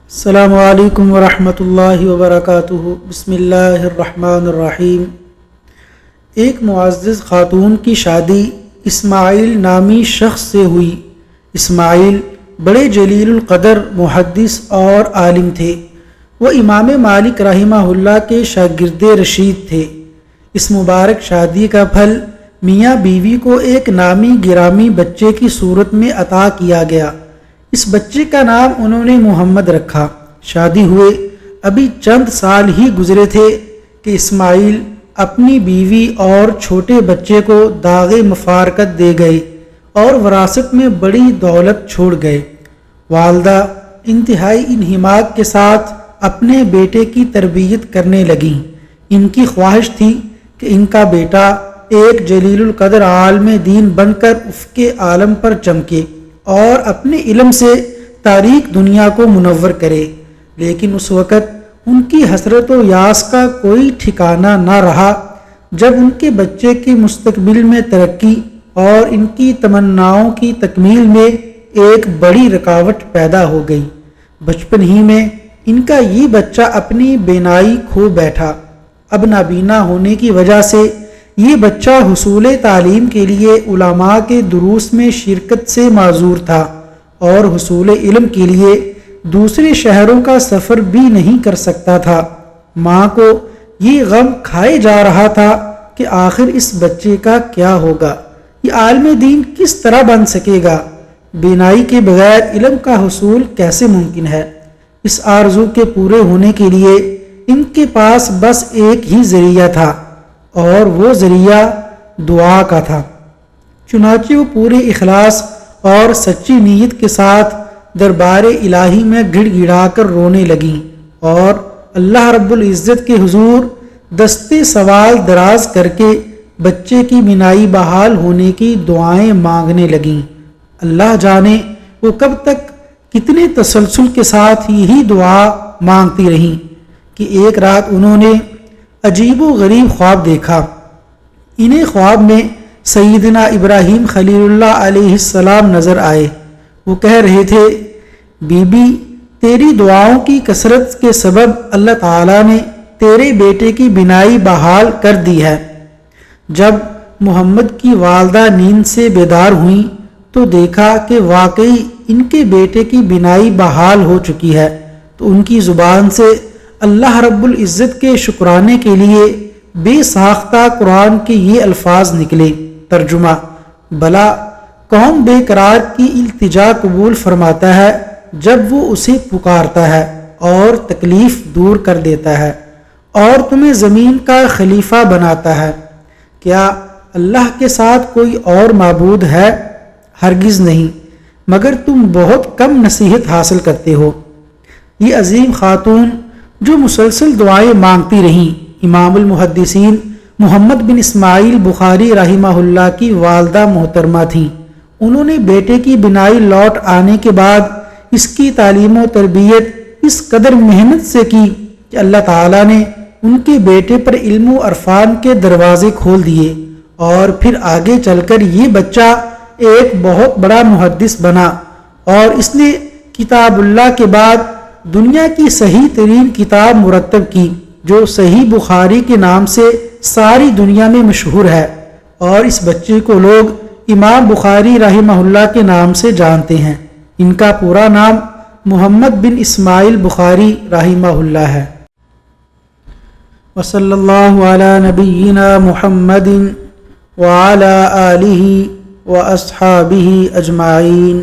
السلام علیکم ورحمۃ اللہ وبرکاتہ۔ بسم اللہ الرحمن الرحیم۔ ایک معزز خاتون کی شادی اسماعیل نامی شخص سے ہوئی۔ اسماعیل بڑے جلیل القدر محدث اور عالم تھے۔ وہ امام مالک رحمہ اللہ کے شاگرد رشید تھے۔ اس مبارک شادی کا پھل میاں بیوی کو ایک نامی گرامی بچے کی صورت میں عطا کیا گیا۔ اس بچے کا نام انہوں نے محمد رکھا۔ شادی ہوئے ابھی چند سال ہی گزرے تھے کہ اسماعیل اپنی بیوی اور چھوٹے بچے کو داغ مفارقت دے گئے اور وراثت میں بڑی دولت چھوڑ گئے۔ والدہ انتہائی انہماک کے ساتھ اپنے بیٹے کی تربیت کرنے لگیں۔ ان کی خواہش تھی کہ ان کا بیٹا ایک جلیل القدر عالم دین بن کر افق عالم پر چمکے اور اپنے علم سے تاریک دنیا کو منور کرے، لیکن اس وقت ان کی حسرت و یاس کا کوئی ٹھکانہ نہ رہا جب ان کے بچے کے مستقبل میں ترقی اور ان کی تمناؤں کی تکمیل میں ایک بڑی رکاوٹ پیدا ہو گئی۔ بچپن ہی میں ان کا یہ بچہ اپنی بینائی کھو بیٹھا۔ اب نابینا ہونے کی وجہ سے یہ بچہ حصول تعلیم کے لیے علماء کے دروس میں شرکت سے معذور تھا اور حصول علم کے لیے دوسرے شہروں کا سفر بھی نہیں کر سکتا تھا۔ ماں کو یہ غم کھائے جا رہا تھا کہ آخر اس بچے کا کیا ہوگا، یہ عالم دین کس طرح بن سکے گا، بینائی کے بغیر علم کا حصول کیسے ممکن ہے۔ اس آرزو کے پورے ہونے کے لیے ان کے پاس بس ایک ہی ذریعہ تھا اور وہ ذریعہ دعا کا تھا۔ چنانچہ وہ پورے اخلاص اور سچی نیت کے ساتھ دربار الہی میں گڑ گڑا کر رونے لگیں اور اللہ رب العزت کے حضور دستے سوال دراز کر کے بچے کی بینائی بحال ہونے کی دعائیں مانگنے لگیں۔ اللہ جانے وہ کب تک کتنے تسلسل کے ساتھ یہی دعا مانگتی رہیں کہ ایک رات انہوں نے عجیب و غریب خواب دیکھا۔ انہیں خواب میں سیدنا ابراہیم خلیل اللہ علیہ السلام نظر آئے۔ وہ کہہ رہے تھے، بی بی تیری دعاؤں کی کثرت کے سبب اللہ تعالیٰ نے تیرے بیٹے کی بینائی بحال کر دی ہے۔ جب محمد کی والدہ نیند سے بیدار ہوئیں تو دیکھا کہ واقعی ان کے بیٹے کی بینائی بحال ہو چکی ہے، تو ان کی زبان سے اللہ رب العزت کے شکرانے کے لیے بے ساختہ قرآن کے یہ الفاظ نکلے۔ ترجمہ: بلا کون بے قرار کی التجا قبول فرماتا ہے جب وہ اسے پکارتا ہے اور تکلیف دور کر دیتا ہے اور تمہیں زمین کا خلیفہ بناتا ہے۔ کیا اللہ کے ساتھ کوئی اور معبود ہے؟ ہرگز نہیں، مگر تم بہت کم نصیحت حاصل کرتے ہو۔ یہ عظیم خاتون جو مسلسل دعائیں مانگتی رہیں، امام المحدثین محمد بن اسماعیل بخاری رحمہ اللہ کی والدہ محترمہ تھیں۔ انہوں نے بیٹے کی بینائی لوٹ آنے کے بعد اس کی تعلیم و تربیت اس قدر محنت سے کی کہ اللہ تعالیٰ نے ان کے بیٹے پر علم و عرفان کے دروازے کھول دیے اور پھر آگے چل کر یہ بچہ ایک بہت بڑا محدث بنا اور اس نے کتاب اللہ کے بعد دنیا کی صحیح ترین کتاب مرتب کی جو صحیح بخاری کے نام سے ساری دنیا میں مشہور ہے، اور اس بچے کو لوگ امام بخاری رحمہ اللہ کے نام سے جانتے ہیں۔ ان کا پورا نام محمد بن اسماعیل بخاری رحمہ اللہ ہے۔ وصلی اللہ علی نبینا محمد وعلی آلہ واصحابہ اجمعین۔